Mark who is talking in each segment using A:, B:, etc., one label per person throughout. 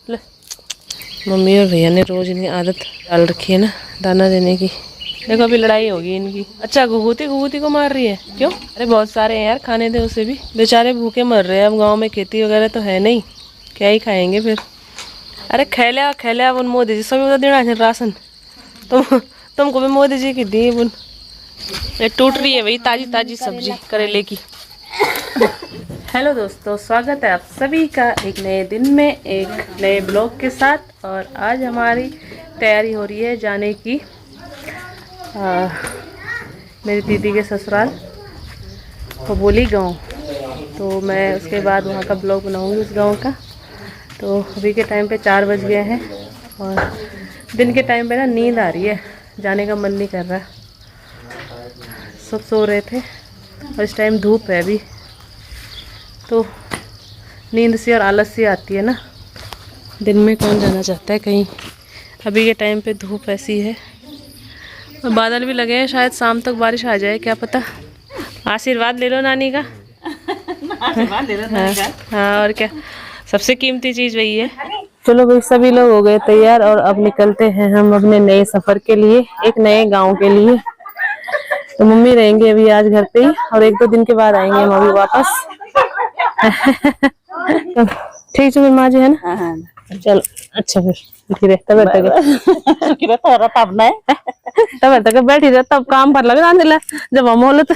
A: ले। मम्मी और भैया ने रोज इनकी आदत डाल रखी है ना दाना देने की। देखो अभी लड़ाई होगी इनकी। अच्छा घुघुती घुघुती को मार रही है क्यों? अरे बहुत सारे हैं यार, खाने दे उसे भी, बेचारे भूखे मर रहे हैं। अब गाँव में खेती वगैरह तो है नहीं, क्या ही खाएंगे फिर। अरे खेलिया उन मोदी जी सभी देना है राशन। तुमको भी मोदी जी की दी बुन। ये टूट रही है भाई ताजी ताजी सब्जी करेले की। हेलो दोस्तों, स्वागत है आप सभी का एक नए दिन में, एक नए ब्लॉग के साथ। और आज हमारी तैयारी हो रही है जाने की मेरी दीदी के ससुराल खबोली गांव। तो मैं उसके बाद वहां का ब्लॉग बनाऊंगी उस गांव का। तो अभी के टाइम पे 4 बज गए हैं और दिन के टाइम पे ना नींद आ रही है, जाने का मन नहीं कर रहा। सब सो रहे थे और इस टाइम धूप है अभी, तो नींद सी और आलस सी आती है ना। दिन में कौन जाना चाहता है कहीं। अभी के टाइम पे धूप ऐसी है और बादल भी लगे हैं, शायद शाम तक बारिश आ जाए, क्या पता। आशीर्वाद ले लो नानी का। आशीर्वाद ले लो नानी का। हाँ और क्या, सबसे कीमती चीज वही है। चलो भाई, सभी लोग हो गए तैयार और अब निकलते हैं हम अपने नए सफर के लिए, एक नए गांव के लिए। तो मम्मी रहेंगे अभी आज घर पे ही और 1-2 दिन के बाद आएंगे हम अभी वापस। ठीक है माँ जी, है ना? चलो अच्छा फिर तब तक बैठी रह, तब काम पर लगे ना जब हम होले तो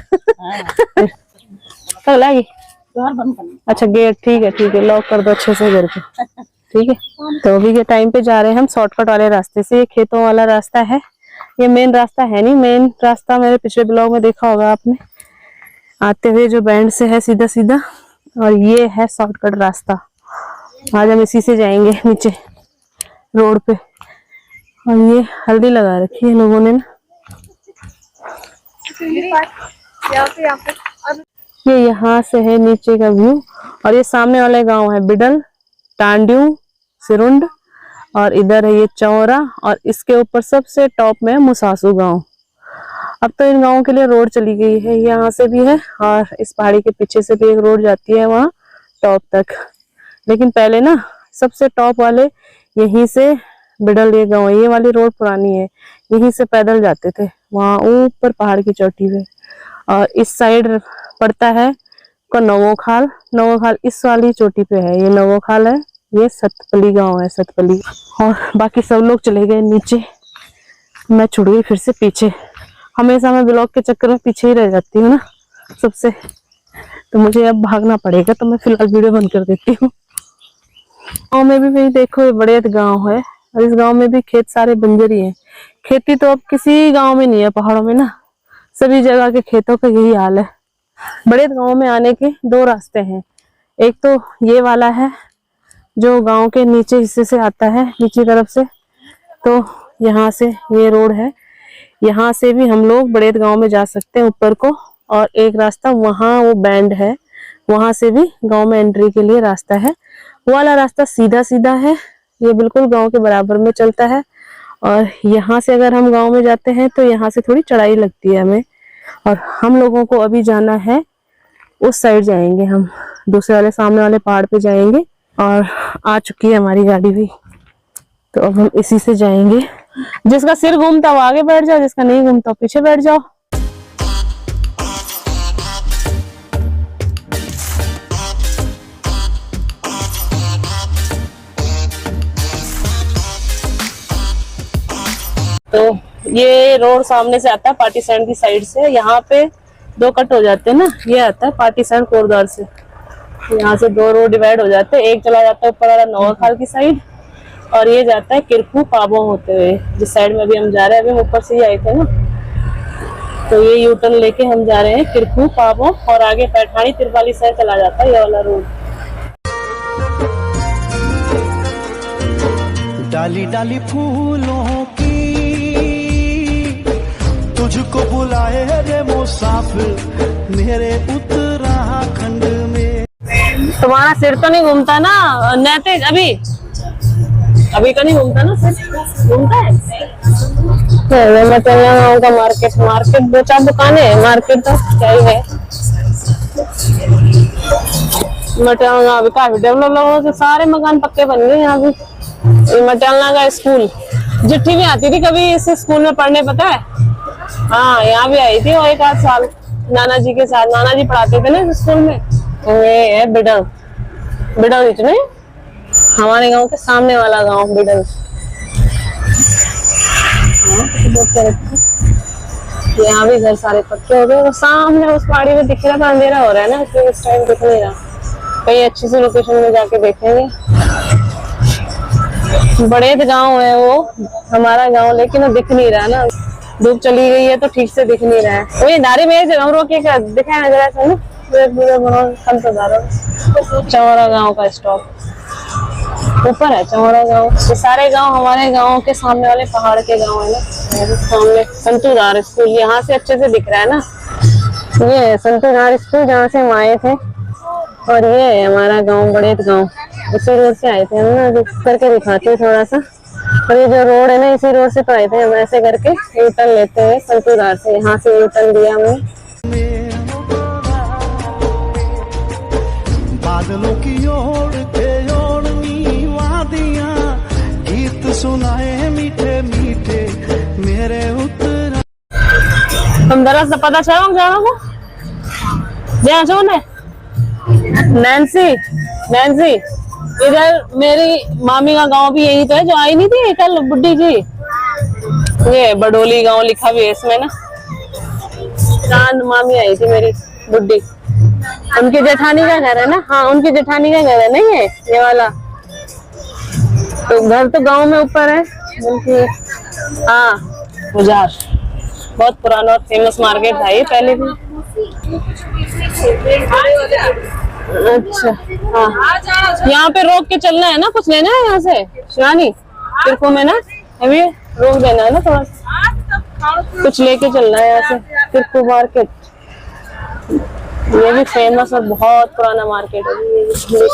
A: लगी। अच्छा गेट ठीक है, लॉक कर दो अच्छे से घर पे। ठीक है, तो अभी के टाइम पे जा रहे हैं हम शॉर्टकट वाले रास्ते से। ये खेतों वाला रास्ता है, ये मेन रास्ता है नहीं। मेन रास्ता मेरे पिछले ब्लॉग में देखा होगा आपने, आते हुए जो बैंड से है सीधा सीधा, और ये है शॉर्टकट रास्ता। आज हम इसी से जाएंगे नीचे रोड पे। और ये हल्दी लगा रखी है लोगों ने ना। ये यहाँ से है नीचे का व्यू। और ये सामने वाले गांव है बिडल, टांड्यू, सिरुंड, और इधर है ये चौरा, और इसके ऊपर सबसे टॉप में है मुसासू गांव। अब तो इन गांवों के लिए रोड चली गई है, यहाँ से भी है और इस पहाड़ी के पीछे से भी एक रोड जाती है वहाँ टॉप तक। लेकिन पहले ना सबसे टॉप वाले यहीं से बिडल ये गांव, ये वाली रोड पुरानी है, यहीं से पैदल जाते थे वहाँ ऊपर पहाड़ की चोटी पे। और इस साइड पड़ता है को नवोखाल। नवोखाल इस वाली चोटी पे है, ये नवोखाल है, ये सतपली गांव है, सतपली। और बाकी सब लोग चले गए नीचे, मैं छुट गई फिर से पीछे। हमेशा मैं ब्लॉग के चक्कर में पीछे ही रह जाती हूँ ना सबसे, तो मुझे अब भागना पड़ेगा। तो मैं फिलहाल वीडियो बंद कर देती हूँ। गाँव में भी भाई देखो ये बड़े गाँव है और इस गाँव में भी खेत सारे बंजर ही है। खेती तो अब किसी गाँव में नहीं है पहाड़ों में ना, सभी जगह के खेतों का यही हाल है। बड़े गाँव में आने के 2 रास्ते हैं। एक तो ये वाला है जो गांव के नीचे हिस्से से आता है, नीचे तरफ से, तो यहाँ से ये रोड है, यहाँ से भी हम लोग बड़े गांव में जा सकते हैं ऊपर को। और एक रास्ता वहाँ वो बैंड है, वहां से भी गांव में एंट्री के लिए रास्ता है। वो वाला रास्ता सीधा सीधा है, ये बिल्कुल गांव के बराबर में चलता है। और यहाँ से अगर हम गांव में जाते हैं तो यहाँ से थोड़ी चढ़ाई लगती है हमें, और हम लोगों को अभी जाना है उस साइड, जाएंगे हम दूसरे वाले सामने वाले पहाड़ पे जाएंगे। और आ चुकी है हमारी गाड़ी भी, तो अब हम इसी से जाएंगे। जिसका सिर घूमता वो आगे बैठ जाओ, जिसका नहीं घूमता पीछे बैठ जाओ। तो ये रोड सामने से आता है पार्टीशन की साइड से, यहाँ पे 2 कट हो जाते हैं ना, ये आता है पार्टीशन कोरद्वार से। यहाँ से 2 रोड डिवाइड हो जाते हैं, एक चला जाता है ऊपर वाला नवाखाल की साइड और ये जाता है किरकू पाबो होते हुए, जिस साइड में अभी हम जा रहे हैं। अभी हम ऊपर से ही आए थे ना, तो ये यू टर्न लेके हम जा रहे हैं किरकू पाबो, और आगे पैठानी तिरपाली साइड चला जाता है ये वाला रोड।
B: डाली डाली फूलों की तुझको बुलाए रे मुसाफिर मेरे उत्तराखंड में।
A: तुम्हारा सिर तो नहीं घूमता ना नैतिक? अभी का नहीं घूमता ना सिर? घूमता है? गाँव का मार्केट 2-4 दुकानें है, मार्केट तो क्या ही है। मटिया अभी काफी डेवलप, लोगों से सारे मकान पक्के बन गए यहाँ भी। ये मटियालना का स्कूल, चिट्ठी भी आती थी कभी इस स्कूल में पढ़ने, पता है। हाँ, यहाँ भी आई थी और एक आध साल नाना जी के साथ, नाना जी पढ़ाते थे ना इस स्कूल में। ये है बिडल, बिडल इतने हमारे गांव के सामने वाला गांव बिडल। यहाँ भी घर सारे पक्के हो गए, सामने उस पहाड़ी में दिख रहा था, अंधेरा हो रहा है ना इसलिए इस टाइम दिख नहीं रहा। कहीं अच्छी सी लोकेशन में जाके देखेंगे। बड़े गांव है वो हमारा गांव, लेकिन वो दिख नहीं रहा ना, धूप चली गई है तो ठीक से दिख नहीं रहा है। वो ये नारी में रोके दिखाया नजर ऐसा ना, चौरा गांव का स्टॉप ऊपर है। चौरा गांव, ये सारे गांव हमारे गांव के सामने वाले पहाड़ के गांव है ना। सामने संतूधार स्कूल यहाँ से अच्छे से दिख रहा है ना, ये है संतूधार स्कूल जहाँ से हम आए थे। और ये है हमारा गांव बड़ेत गांव, इसी रोड से आए थे हम ना, करके दिखाते हैं थोड़ा सा। और ये जो रोड है ना, इसी रोड से तो आए थे हम, ऐसे करके यू टर्न लेते हैं संतूधार से, यहाँ से यू टर्न दिया हमने।
B: बादलों की ओर के ओढ़नी वादियां, गीत सुनाए मीठे मीठे मेरे उत्तरा।
A: तुम दरअसल पता चला जाना को जहाँ छो ने नैन्सी, नैन्सी इधर मेरी मामी का गांव भी यही तो है जो आई नहीं थी कल बुड्ढी जी। ये बडोली गांव लिखा भी है इसमें ना। चांद मामी आई थी मेरी बुड्ढी, उनकी जेठानी का घर है ना। हाँ, उनकी जेठानी का घर है नहीं है ये वाला, तो घर तो गांव में ऊपर है उनकी। हाँ, गुजार बहुत पुराना और फेमस मार्केट था ये पहले भी। अच्छा, हाँ, यहाँ पे रोक के चलना है ना, कुछ लेना है यहाँ से शिवानी तिरको में ना, अभी रोक देना है ना थोड़ा सा, कुछ लेके चलना है यहाँ से तिरको मार्केट। ये भी फेमस और बहुत पुराना मार्केट है।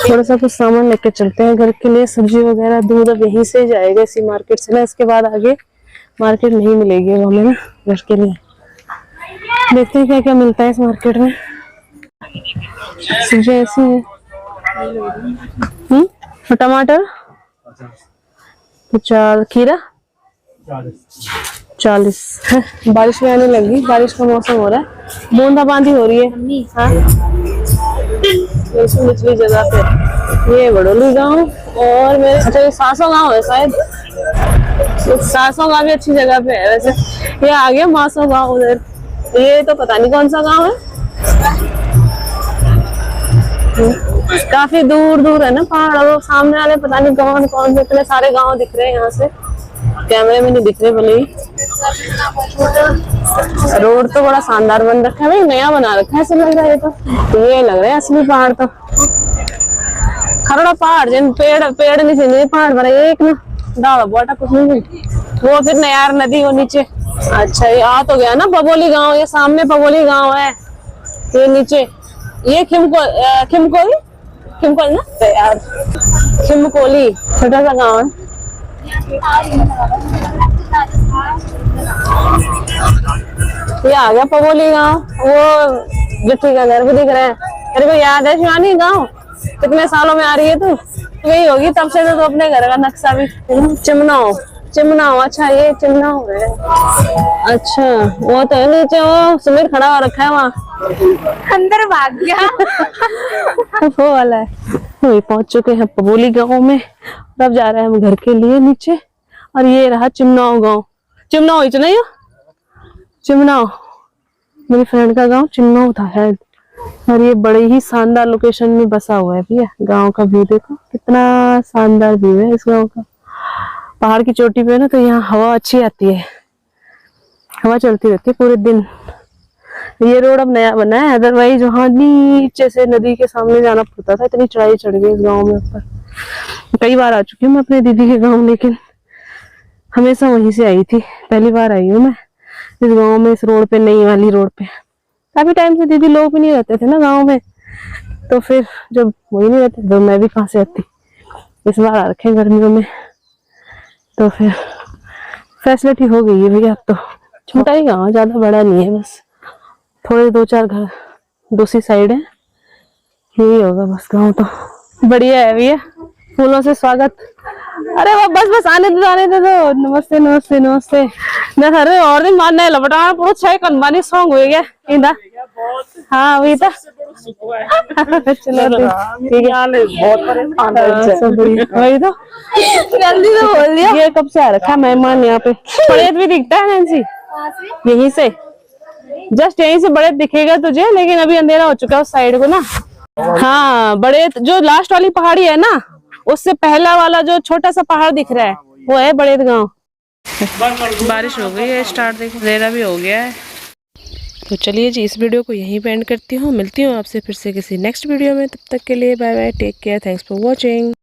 A: थोड़ा सा कुछ सामान लेके चलते हैं घर के लिए, सब्जी वगैरह, दूध अब यहीं से जाएगा इसी मार्केट से ना, इसके बाद आगे मार्केट नहीं मिलेगी वो हमें ना घर के लिए। देखते हैं क्या क्या मिलता है इस मार्केट में। सब्जी ऐसी है, टमाटर 50, खीरा 40। बारिश में आने लगी, बारिश का मौसम हो रहा है, बूंदाबांदी हो रही है। हाँ, निचली जगह पे ये बड़ोली गांव और मेरे, अच्छा ये सासो गांव है शायद, सासो गांव भी अच्छी जगह पे है वैसे। ये आ गया मासो गांव उधर, ये तो पता नहीं कौन सा गांव है, काफी दूर दूर है ना पहाड़, और सामने वाले पता नहीं कौन कौन से, इतने सारे गांव दिख रहे हैं यहाँ से, कैमरे में नहीं दिख रहे भले ही। रोड तो बड़ा शानदार बन रखा है भाई, नया बना रखा है ऐसा लग रहा है। ये लग रहा है असली पहाड़ तो, खरड़ा पहाड़ जिन पेड़ पेड़ नहीं थे, पहाड़ बना एक ना डाला बोटा कुछ नहीं, वो फिर नयार नदी वो नीचे। अच्छा, ये आ तो गया ना पबोली गांव, ये सामने पबोली गांव है, ये नीचे ये खिमकोली ना यार, खिमकोली छोटा सा गांव है। ये आ गया पबोली गांव, वो जिट्ठी का घर भी दिख रहा है। तेरे को याद है शिवानी गांव, कितने सालों में आ रही है तू? यही होगी तब से तो अपने घर का नक्शा भी। चिमनाओ, चिमनाओ, अच्छा ये चिमनाओ है। अच्छा, वो तो है नीचे, वो सुमिर खड़ा हो रखा है वहाँ,
C: अंदर भाग गया।
A: वो वाला है। वही पहुंच चुके हैं पबोली गांव में, अब जा रहे हैं हम घर के लिए नीचे। और ये रहा चिमनाओ गांव, चिमनाओ ही नहीं, चिमनाओ मेरी फ्रेंड का गांव चिमनाओ था शायद। और ये बड़े ही शानदार लोकेशन में बसा हुआ है भैया, गांव का व्यू देखो कितना शानदार व्यू है इस गांव का। पहाड़ की चोटी पे ना, तो यहाँ हवा अच्छी आती है, हवा चलती रहती है पूरे दिन। ये रोड अब नया बना है, अदरवाइज वहाँ नीचे से नदी के सामने जाना पड़ता था, इतनी चढ़ाई चढ़ गई इस गांव में ऊपर। कई बार आ चुकी हूँ मैं अपने दीदी के गांव, लेकिन हमेशा वहीं से आई थी, पहली बार आई हूँ मैं इस गांव में, इस रोड पे, नई वाली रोड पे। काफी टाइम से दीदी लोग भी नहीं रहते थे ना गांव में, तो फिर जब वही नहीं रहते तो मैं भी कहाँ से आती। इस बार आ रखे गर्मियों में, तो फिर फैसिलिटी हो गई है भैया। अब तो छोटा ही गाँव, ज्यादा बड़ा नहीं है, बस थोड़े 2-4 घर दूसरी साइड है, यही होगा बस गाँव। तो बढ़िया है भैया, फूलों से स्वागत अरे वो बस आने दो नमस्ते नमस्ते नमस्ते ना अरे और दिन मारने लपटा पूरा 6 कनबानी सॉन्ग हो गया इंदा हाँ वही था चलो ठीक है वही तो जल्दी तो बोल दिया। ये कब से आ रखा मेहमान यहाँ पे? बड़ेत भी दिखता है नैन्सी यहीं से, जस्ट यहीं से बड़ेत दिखेगा तुझे, लेकिन अभी अंधेरा हो चुका है उस साइड को ना। हाँ बड़ेत जो लास्ट वाली पहाड़ी है ना, उससे पहला वाला जो छोटा सा पहाड़ दिख रहा है वो है बड़ेत गांव। बारिश हो गई है स्टार्ट, देखो अंधेरा भी हो गया है। तो चलिए जी इस वीडियो को यहीं पे एंड करती हूँ, मिलती हूँ आपसे फिर से किसी नेक्स्ट वीडियो में, तब तक के लिए bye bye, take care, thanks for watching.